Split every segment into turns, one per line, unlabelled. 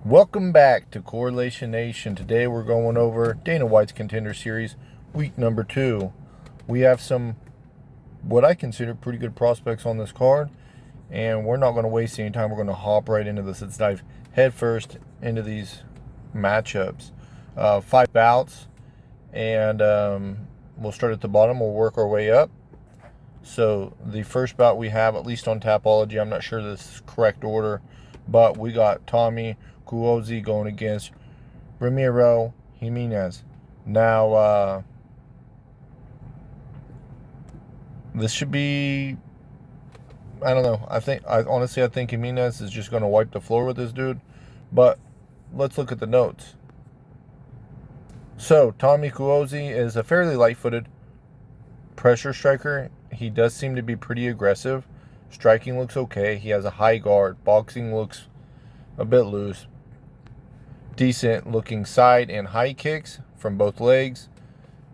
Welcome back to Correlation Nation. Today we're going over Dana White's Contender Series, week number 2. We have some, what I consider, pretty good prospects on this card, and we're not going to waste any time. We're going to hop right into this. Let's dive headfirst into these matchups. 5 bouts, and we'll start at the bottom. We'll work our way up. So the first bout we have, at least on Tapology, I'm not sure this is correct order, but we got Tommy Cuozzi going against Ramiro Jimenez. Now, this should be, I don't know. I think Jimenez is just going to wipe the floor with this dude. But let's look at the notes. So, Tommy Cuozzi is a fairly light-footed pressure striker. He does seem to be pretty aggressive. Striking looks okay. He has a high guard. Boxing looks a bit loose. Decent looking side and high kicks from both legs.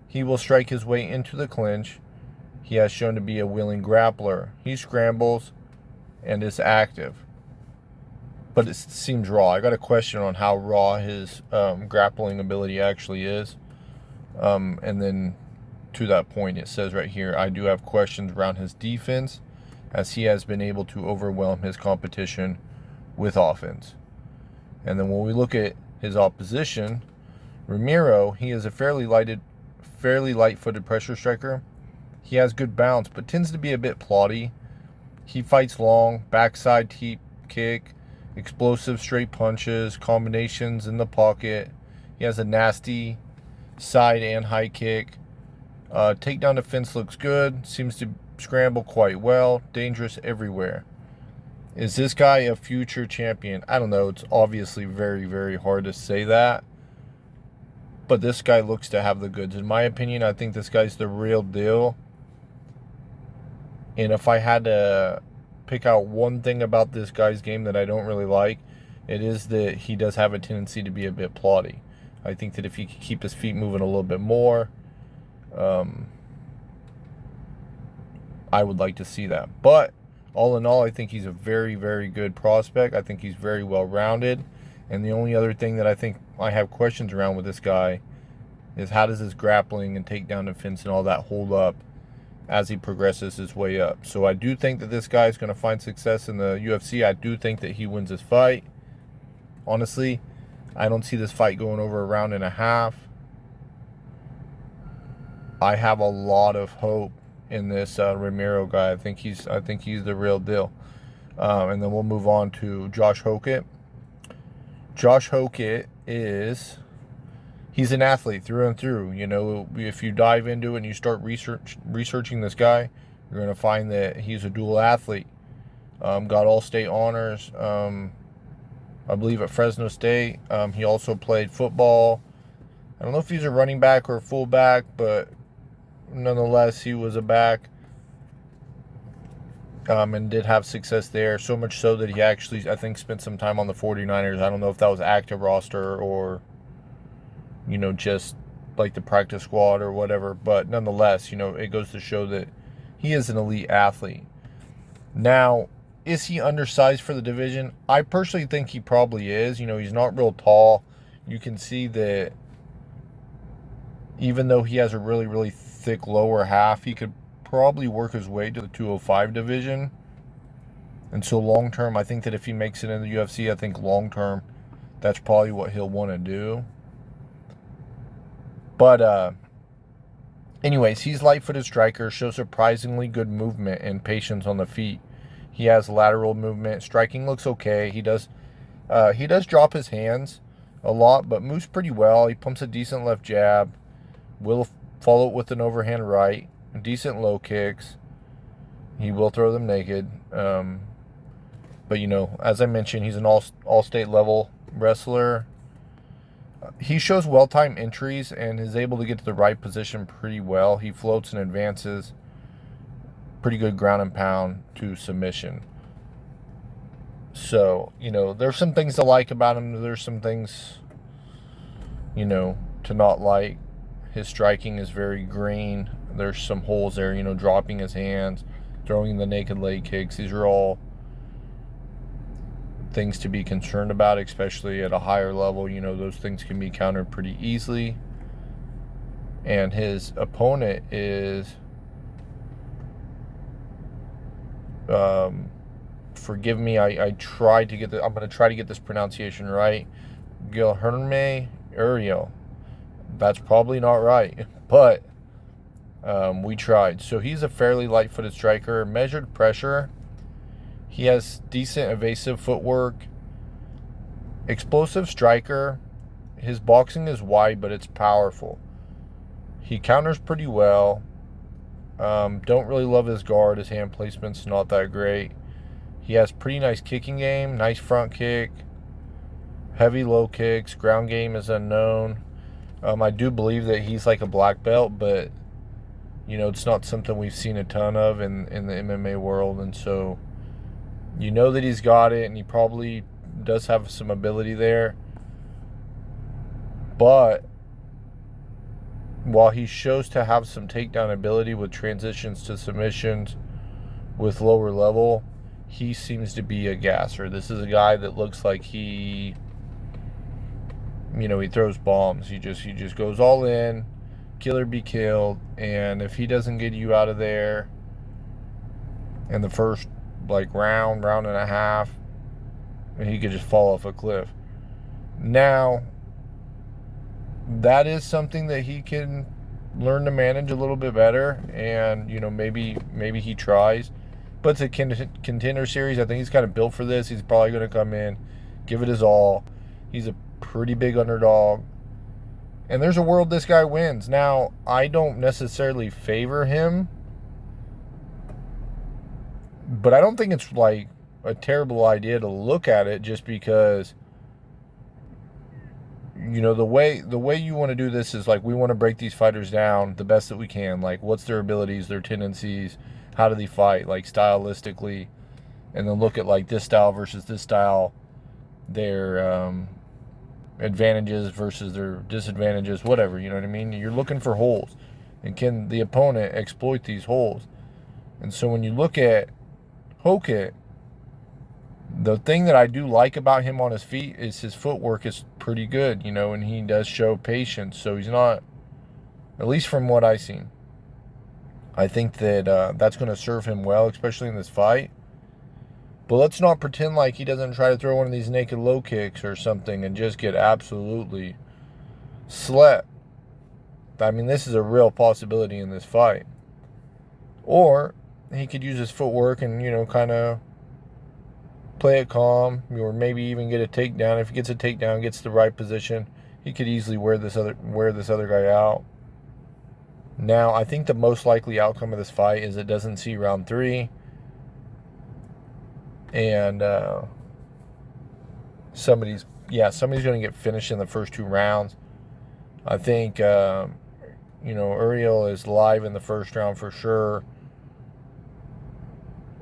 He will strike his way into the clinch. He has shown to be a willing grappler. He scrambles and is active. But it seems raw. I got a question on how raw his grappling ability actually is. And then to that point, it says right here, I do have questions around his defense, as he has been able to overwhelm his competition with offense. And then when we look at his opposition, Ramiro, he is a fairly light-footed pressure striker. He has good bounce, but tends to be a bit plotty. He fights long, backside teep kick, explosive straight punches, combinations in the pocket. He has a nasty side and high kick. Takedown defense looks good. Seems to scramble quite well. Dangerous everywhere. Is this guy a future champion? I don't know. It's obviously very, very hard to say that. But this guy looks to have the goods. In my opinion, I think this guy's the real deal. And if I had to pick out one thing about this guy's game that I don't really like, it is that he does have a tendency to be a bit plotty. I think that if he could keep his feet moving a little bit more, I would like to see that. But all in all, I think he's a very, very good prospect. I think he's very well-rounded. And the only other thing that I think I have questions around with this guy is how does his grappling and takedown defense and all that hold up as he progresses his way up. So I do think that this guy is going to find success in the UFC. I do think that he wins this fight. Honestly, I don't see this fight going over a round and a half. I have a lot of hope in this Ramiro guy. I think he's the real deal. And then we'll move on to Josh Hokit. Josh Hokit he's an athlete through and through. You know, if you dive into it and you start researching this guy, you're going to find that he's a dual athlete. Got all-state honors, I believe, at Fresno State. He also played football. I don't know if he's a running back or a fullback, but nonetheless, he was a back, and did have success there. So much so that he actually, I think, spent some time on the 49ers. I don't know if that was active roster or, you know, just like the practice squad or whatever. But nonetheless, you know, it goes to show that he is an elite athlete. Now, is he undersized for the division? I personally think he probably is. You know, he's not real tall. You can see that even though he has a really, really thick lower half, he could probably work his way to the 205 division. And so long term, I think that if he makes it in the UFC, I think long term, that's probably what he'll want to do. But anyways, he's light-footed striker, shows surprisingly good movement and patience on the feet. He has lateral movement. Striking looks okay. He does drop his hands a lot, but moves pretty well. He pumps a decent left jab. Will follow it with an overhand right. Decent low kicks. He will throw them naked. But, you know, as I mentioned, he's an all-state level wrestler. He shows well-timed entries and is able to get to the right position pretty well. He floats and advances. Pretty good ground and pound to submission. So, you know, there's some things to like about him. There's some things, you know, to not like. His striking is very green. There's some holes there, you know, dropping his hands, throwing the naked leg kicks. These are all things to be concerned about, especially at a higher level. You know, those things can be countered pretty easily. And his opponent is, forgive me, I tried to get I'm going to try to get this pronunciation right. Guilherme Uriel. That's probably not right, but we tried. So he's a fairly light-footed striker. Measured pressure. He has decent evasive footwork. Explosive striker. His boxing is wide, but it's powerful. He counters pretty well. Don't really love his guard. His hand placement's not that great. He has pretty nice kicking game. Nice front kick. Heavy low kicks. Ground game is unknown. I do believe that he's like a black belt, but you know, it's not something we've seen a ton of in the MMA world. And so you know that he's got it, and he probably does have some ability there. But while he shows to have some takedown ability with transitions to submissions with lower level, he seems to be a gasser. This is a guy that looks like he, you know, he throws bombs. He just goes all in, kill or be killed. And if he doesn't get you out of there in the first like round and a half, he could just fall off a cliff. Now, that is something that he can learn to manage a little bit better, and you know, maybe he tries. But it's a contender series. I think he's kind of built for this. He's probably going to come in, give it his all. He's a pretty big underdog, and there's a world this guy wins. Now, I don't necessarily favor him, but I don't think it's like a terrible idea to look at it, just because, you know, the way you want to do this is like, we want to break these fighters down the best that we can. Like, what's their abilities, their tendencies, how do they fight, like stylistically, and then look at like this style versus this style, their advantages versus their disadvantages, whatever, you know what I mean? You're looking for holes, and can the opponent exploit these holes? And so when you look at Hokit, the thing that I do like about him on his feet is his footwork is pretty good, you know, and he does show patience. So he's not, at least from what I've seen, I think that that's going to serve him well, especially in this fight. But let's not pretend like he doesn't try to throw one of these naked low kicks or something and just get absolutely slept. I mean, this is a real possibility in this fight. Or he could use his footwork and, you know, kind of play it calm, or maybe even get a takedown. If he gets a takedown, gets the right position, he could easily wear this other guy out. Now, I think the most likely outcome of this fight is it doesn't see round 3, and somebody's going to get finished in the first 2 rounds. I think you know, Uriel is live in the first round for sure,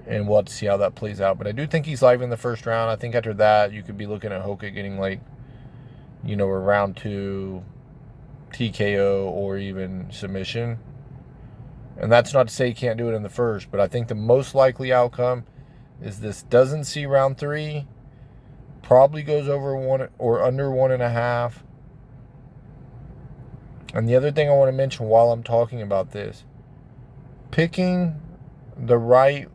and we'll have to see how that plays out. But I do think he's live in the first round. I think after that, you could be looking at Hokit getting, like, you know, a round 2 TKO or even submission. And that's not to say he can't do it in the first, but I think the most likely outcome is this doesn't see round 3, probably goes over 1 or under 1.5. And the other thing I want to mention while I'm talking about this, picking the right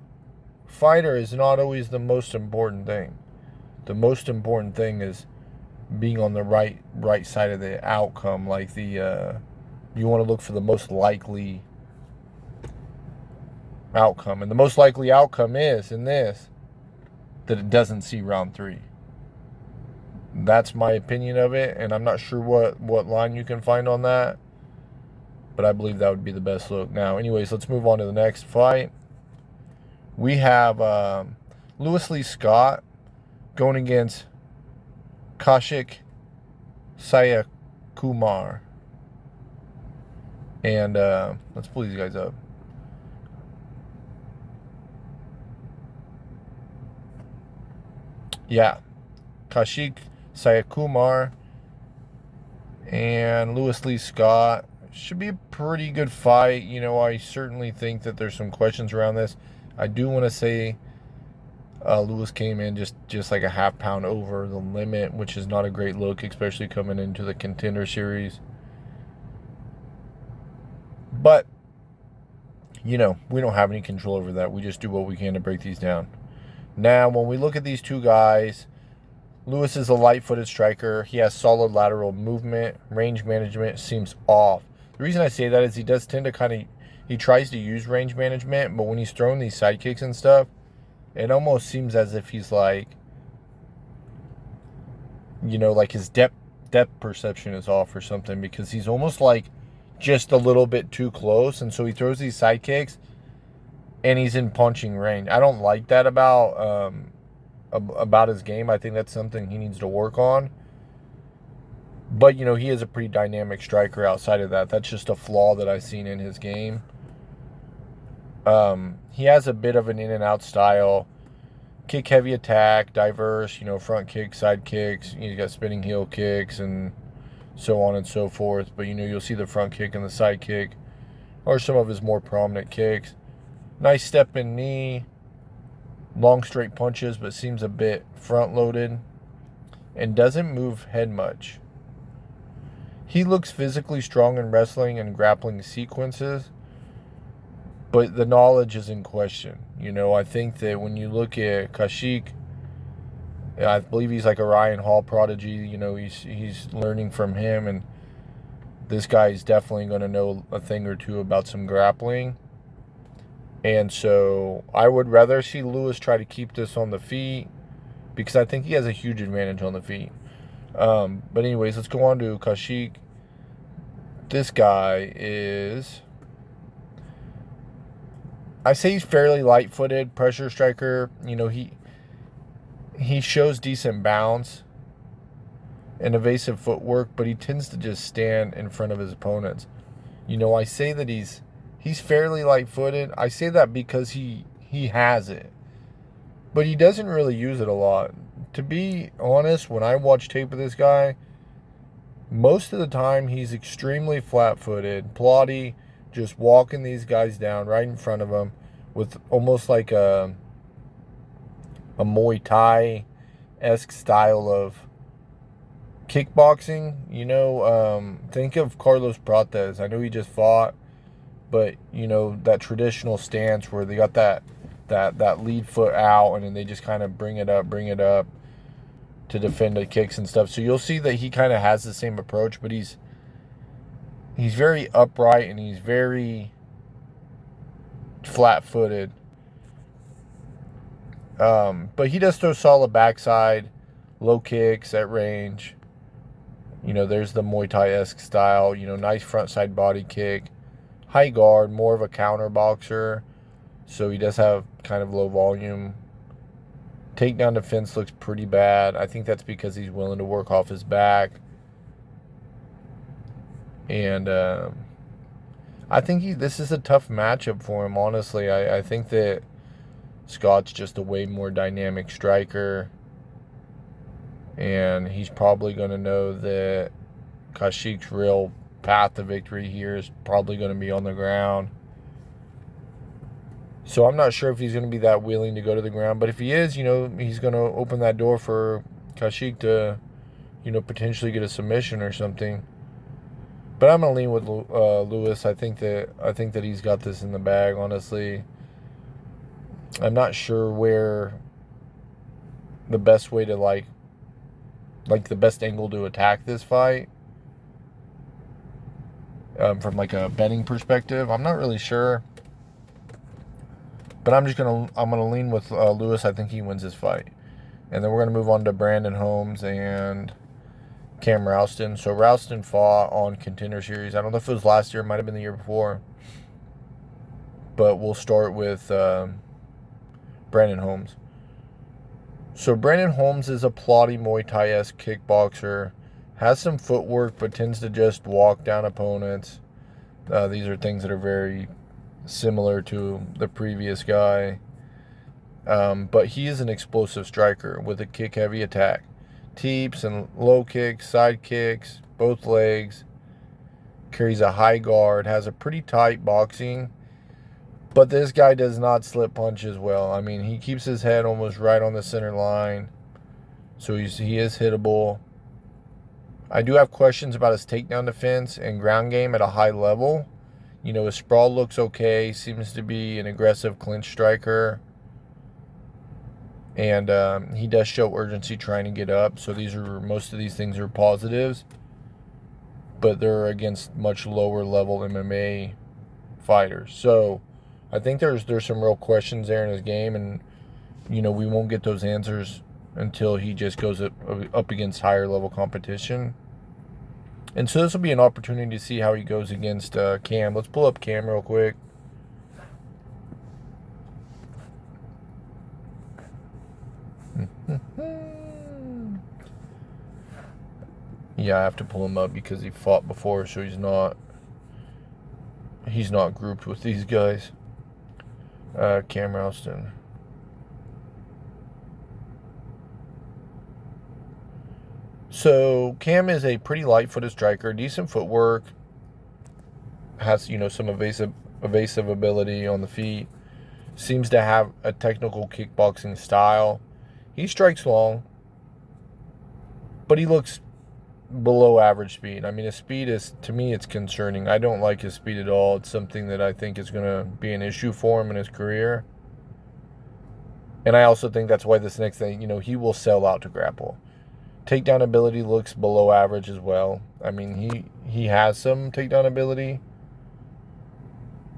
fighter is not always the most important thing. The most important thing is being on the right side of the outcome. Like you want to look for the most likely outcome, and the most likely outcome is in this that it doesn't see round 3. That's my opinion of it, and I'm not sure what line you can find on that, but I believe that would be the best look. Now, anyways, let's move on to the next fight. We have Louis Lee Scott going against Kaushik Saikumar. And let's pull these guys up. Yeah, Kaushik Saikumar and Louis Lee Scott. Should be a pretty good fight. You know, I certainly think that there's some questions around this. I do want to say Lewis came in just like a half pound over the limit, which is not a great look, especially coming into the Contender series. But, you know, we don't have any control over that. We just do what we can to break these down. Now, when we look at these two guys, Lewis is a light-footed striker. He has solid lateral movement. Range management seems off. The reason I say that is he does tend to he tries to use range management, but when he's throwing these side kicks and stuff, it almost seems as if he's like, you know, like his depth perception is off or something, because he's almost like just a little bit too close, and so he throws these side kicks and he's in punching range. I don't like that about his game. I think that's something he needs to work on. But, you know, he is a pretty dynamic striker outside of that. That's just a flaw that I've seen in his game. He has a bit of an in and out style. Kick heavy attack, diverse, you know, front kicks, side kicks. He's got spinning heel kicks and so on and so forth. But, you know, you'll see the front kick and the side kick are some of his more prominent kicks. Nice step in knee. Long straight punches, but seems a bit front loaded. And doesn't move head much. He looks physically strong in wrestling and grappling sequences, but the knowledge is in question. You know, I think that when you look at Kaushik, I believe he's like a Ryan Hall prodigy. You know, he's learning from him, and this guy is definitely going to know a thing or two about some grappling. And so I would rather see Lewis try to keep this on the feet, because I think he has a huge advantage on the feet. But anyways, let's go on to Kaushik. This guy is, I say he's fairly light-footed, pressure striker. You know, he shows decent bounce and evasive footwork, but he tends to just stand in front of his opponents. You know, I say that he's fairly light-footed. I say that because he has it, but he doesn't really use it a lot. To be honest, when I watch tape of this guy, most of the time he's extremely flat-footed, plotty, just walking these guys down right in front of him with almost like a Muay Thai-esque style of kickboxing. You know, think of Carlos Prates. I know he just fought, but, you know, that traditional stance where they got that lead foot out, and then they just kind of bring it up to defend the kicks and stuff. So you'll see that he kind of has the same approach, but he's very upright and he's very flat-footed. But he does throw solid backside, low kicks at range. You know, there's the Muay Thai-esque style. You know, nice front side body kick. High guard, more of a counter boxer. So he does have kind of low volume. Takedown defense looks pretty bad. I think that's because he's willing to work off his back. And I think this is a tough matchup for him, honestly. I think that Scott's just a way more dynamic striker. And he's probably going to know that Kaushik's real path to victory here is probably going to be on the ground. So I'm not sure if he's going to be that willing to go to the ground. But if he is, you know, he's going to open that door for Kaushik to, you know, potentially get a submission or something. But I'm going to lean with Lewis. I think that he's got this in the bag, honestly. I'm not sure where the best way to, like the best angle to attack this fight. From like a betting perspective, I'm not really sure. But I'm gonna lean with Lewis. I think he wins this fight. And then we're gonna move on to Brandon Holmes and Cam Rowston. So Rowston fought on Contender Series. I don't know if it was last year, it might have been the year before. But we'll start with Brandon Holmes. So Brandon Holmes is a plotty Muay Thai-esque kickboxer. Has some footwork, but tends to just walk down opponents. These are things that are very similar to the previous guy. But he is an explosive striker with a kick-heavy attack. Teeps and low kicks, side kicks, both legs. Carries a high guard. Has a pretty tight boxing. But this guy does not slip punch as well. I mean, he keeps his head almost right on the center line. So he is hittable. I do have questions about his takedown defense and ground game at a high level. You know, his sprawl looks okay. Seems to be an aggressive clinch striker. And he does show urgency trying to get up. So most of these things are positives. But they're against much lower level MMA fighters. So I think there's some real questions there in his game. And, you know, we won't get those answers until he just goes up against higher level competition. And so this will be an opportunity to see how he goes against Cam. Let's pull up Cam real quick. Yeah, I have to pull him up because he fought before, so he's not grouped with these guys. Cam Rowston. So Cam is a pretty light-footed striker, decent footwork, has, you know, some evasive ability on the feet, seems to have a technical kickboxing style. He strikes long, but he looks below average speed. I mean, his speed is, to me, it's concerning. I don't like his speed at all. It's something that I think is going to be an issue for him in his career. And I also think that's why this next thing, you know, he will sell out to grapple. Takedown ability looks below average as well. I mean, he has some takedown ability,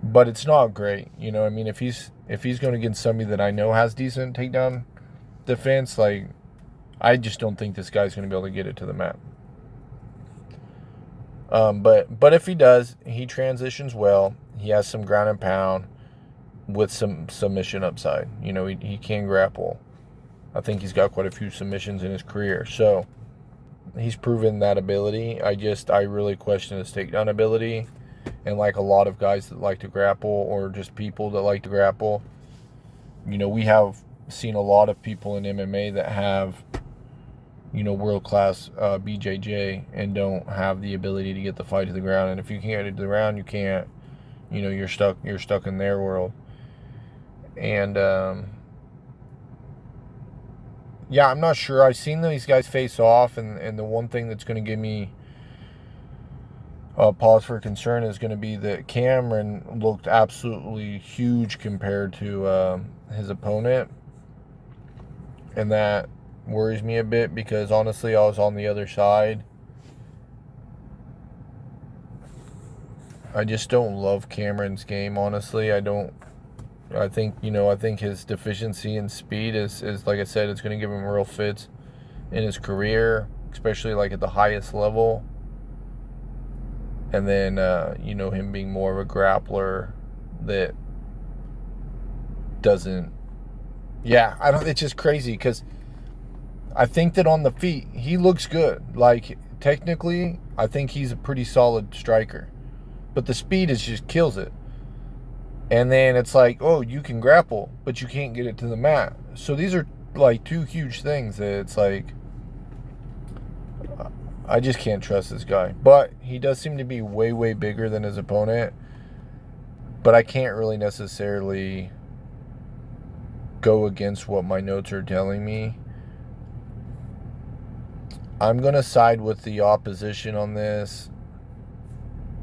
but it's not great. You know, I mean, if he's going against somebody that I know has decent takedown defense, like, I just don't think this guy's going to be able to get it to the mat. But if he does, he transitions well. He has some ground and pound with some submission upside. You know, he can grapple. I think he's got quite a few submissions in his career. So he's proven that ability. I really question his takedown ability. And like a lot of guys that like to grapple, or just people that like to grapple, you know, we have seen a lot of people in MMA that have, you know, world-class BJJ and don't have the ability to get the fight to the ground. And if you can't get it to the ground, you can't, you know, you're stuck in their world. And yeah, I'm not sure. I've seen these guys face off, and the one thing that's going to give me pause for concern is going to be that Cameron looked absolutely huge compared to his opponent. And that worries me a bit because, honestly, I was on the other side. I just don't love Cameron's game, honestly. I think his deficiency in speed is like I said, it's going to give him real fits in his career, especially like at the highest level. And then, you know, him being more of a grappler that doesn't, it's just crazy because I think that on the feet, he looks good. Like, technically, I think he's a pretty solid striker. But the speed just kills it. And then it's like, oh, you can grapple, but you can't get it to the mat. So these are like two huge things that it's like, I just can't trust this guy. But he does seem to be way, way bigger than his opponent. But I can't really necessarily go against what my notes are telling me. I'm going to side with the opposition on this.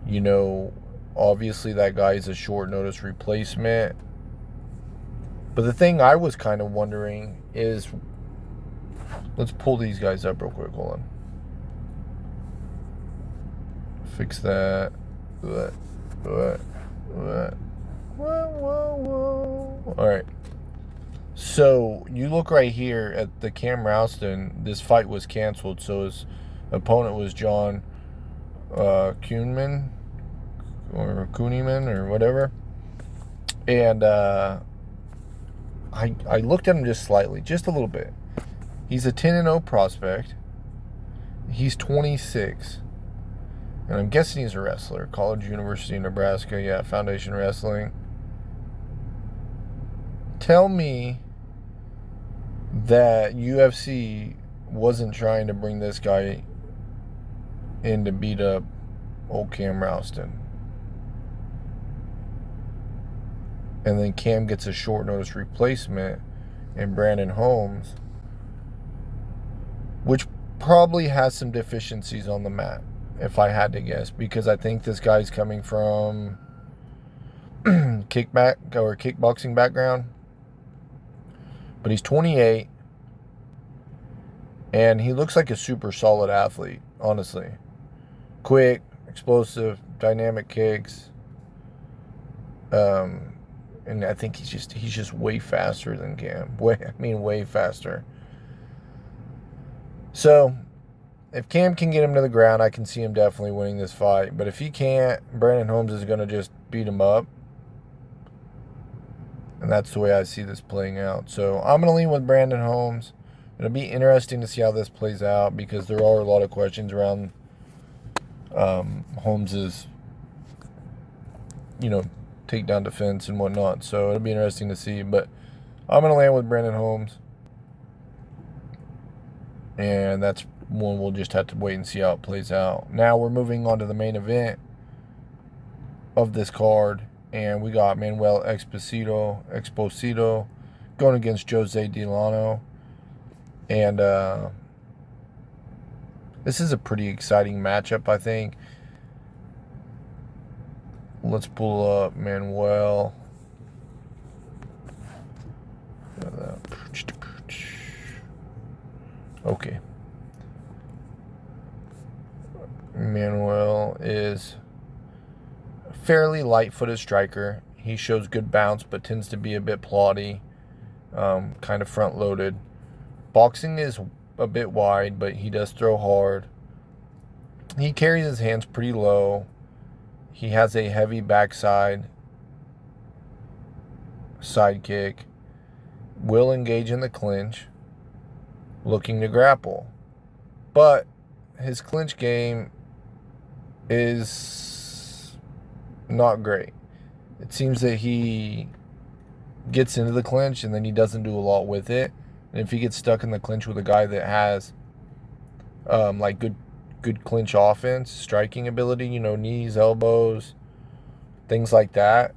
You know, obviously that guy is a short notice replacement. But the thing I was kind of wondering is, let's pull these guys up real quick. Hold on. Fix that. Whoa. All right. So you look right here at the Cam Rowston. This fight was canceled. So his opponent was John Kuhnman or Kuhneman or whatever. And I looked at him just slightly, just a little bit. He's a 10-0 prospect. He's 26. And I'm guessing he's a wrestler. College, University of Nebraska. Yeah, Foundation Wrestling. Tell me that UFC wasn't trying to bring this guy in to beat up old Cam Rowston. And then Cam gets a short notice replacement in Brandon Holmes, which probably has some deficiencies on the mat, if I had to guess, because I think this guy's coming from kickboxing background. But he's 28, and he looks like a super solid athlete, honestly. Quick, explosive, dynamic kicks. And I think he's just way faster than Cam. Way faster. So, if Cam can get him to the ground, I can see him definitely winning this fight. But if he can't, Brandon Holmes is going to just beat him up. And that's the way I see this playing out. So, I'm going to lean with Brandon Holmes. It'll be interesting to see how this plays out, because there are a lot of questions around Holmes's, takedown defense and whatnot. So it'll be interesting to see. But I'm going to land with Brandon Holmes. And that's one we'll just have to wait and see how it plays out. Now we're moving on to the main event of this card. And we got Manuel Exposito going against José Delano. And this is a pretty exciting matchup, I think. Let's pull up Manuel. Okay. Manuel is a fairly light-footed striker. He shows good bounce, but tends to be a bit plotty, kind of front-loaded. Boxing is a bit wide, but he does throw hard. He carries his hands pretty low. He has a heavy backside side kick. Will engage in the clinch, looking to grapple. But his clinch game is not great. It seems that he gets into the clinch and then he doesn't do a lot with it. And if he gets stuck in the clinch with a guy that has good clinch offense, striking ability, knees, elbows, things like that,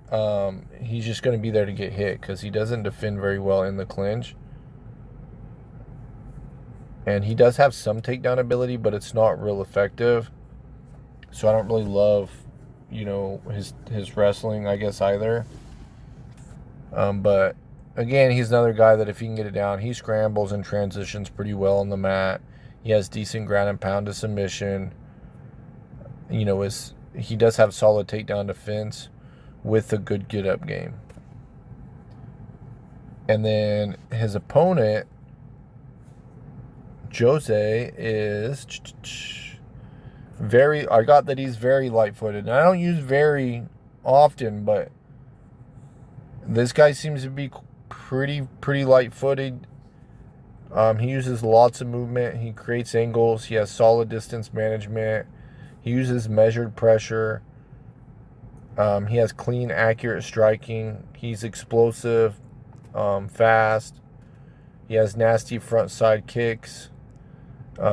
he's just going to be there to get hit, because he doesn't defend very well in the clinch. And he does have some takedown ability, but it's not real effective. So I don't really love, his wrestling, I guess, either. But again, he's another guy that if he can get it down, he scrambles and transitions pretty well on the mat. He has decent ground and pound to submission. He does have solid takedown defense with a good get-up game. And then his opponent, José, is I got that he's very light-footed. And I don't use very often, but this guy seems to be pretty light-footed. He uses lots of movement. He creates angles. He has solid distance management. He uses measured pressure. He has clean, accurate striking. He's explosive, fast. He has nasty front side kicks,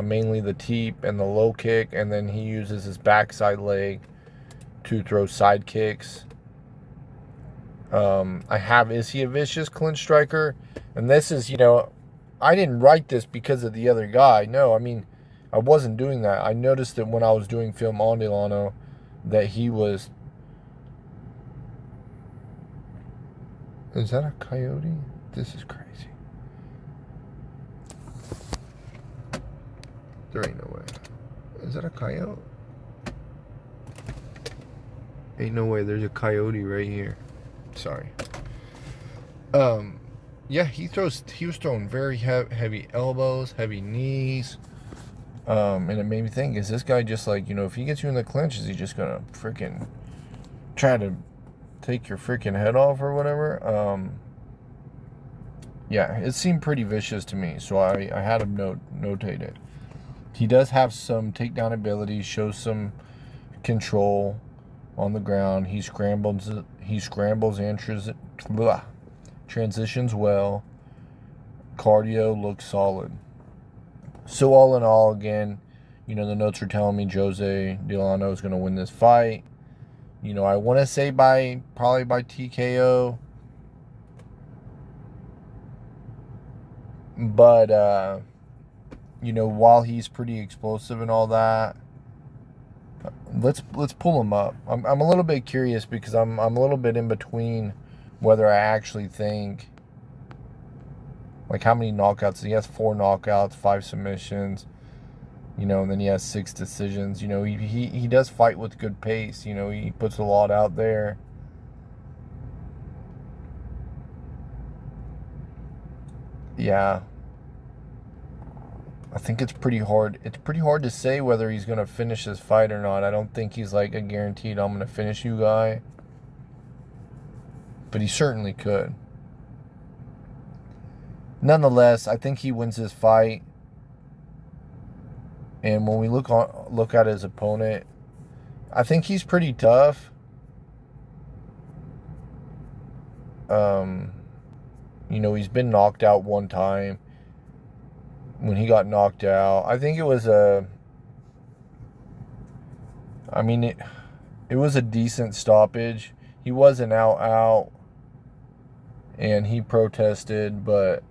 mainly the teep and the low kick. And then he uses his backside leg to throw side kicks. Is he a vicious clinch striker? And this is, I didn't write this because of the other guy. No, I wasn't doing that. I noticed that when I was doing film on Delano that he was... Is that a coyote? This is crazy. There ain't no way. Is that a coyote? Ain't no way. There's a coyote right here. Sorry. Yeah, he was throwing very heavy elbows, heavy knees. And it made me think, is this guy just like, if he gets you in the clinch, is he just going to freaking try to take your freaking head off or whatever? Yeah, it seemed pretty vicious to me, so I had him notate it. He does have some takedown ability, shows some control on the ground. He scrambles and transitions well. Cardio looks solid. So all in all, again, the notes are telling me José Delano is going to win this fight. I want to say probably by TKO. But, you know, while he's pretty explosive and all that, let's pull him up. I'm a little bit curious because I'm a little bit in between whether I actually think, like, how many knockouts. He has 4 knockouts, 5 submissions, you know, and then he has 6 decisions. You know, he does fight with good pace. You know, he puts a lot out there. Yeah. I think it's pretty hard. It's pretty hard to say whether he's going to finish this fight or not. I don't think he's like a guaranteed I'm going to finish you guy. But he certainly could. Nonetheless, I think he wins this fight. And when we look at his opponent, I think he's pretty tough. You know, he's been knocked out one time. When he got knocked out, I think it was it was a decent stoppage. He wasn't out, and he protested, but,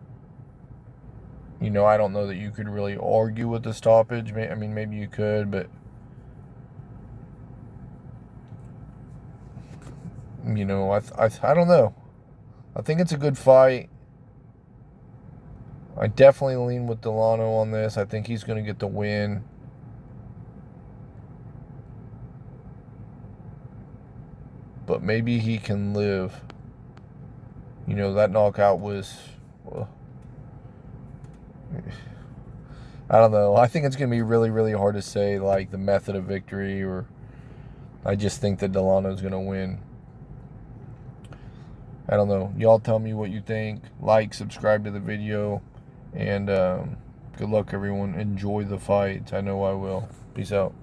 you know, I don't know that you could really argue with the stoppage. I mean, maybe you could, but, you know, I don't know. I think it's a good fight. I definitely lean with Delano on this. I think he's going to get the win. But maybe he can live. You know, that knockout was... I don't know. I think it's going to be really, really hard to say, like, the method of victory. Or I just think that Delano's going to win. I don't know. Y'all tell me what you think. Like, subscribe to the video. And good luck, everyone. Enjoy the fight. I know I will. Peace out.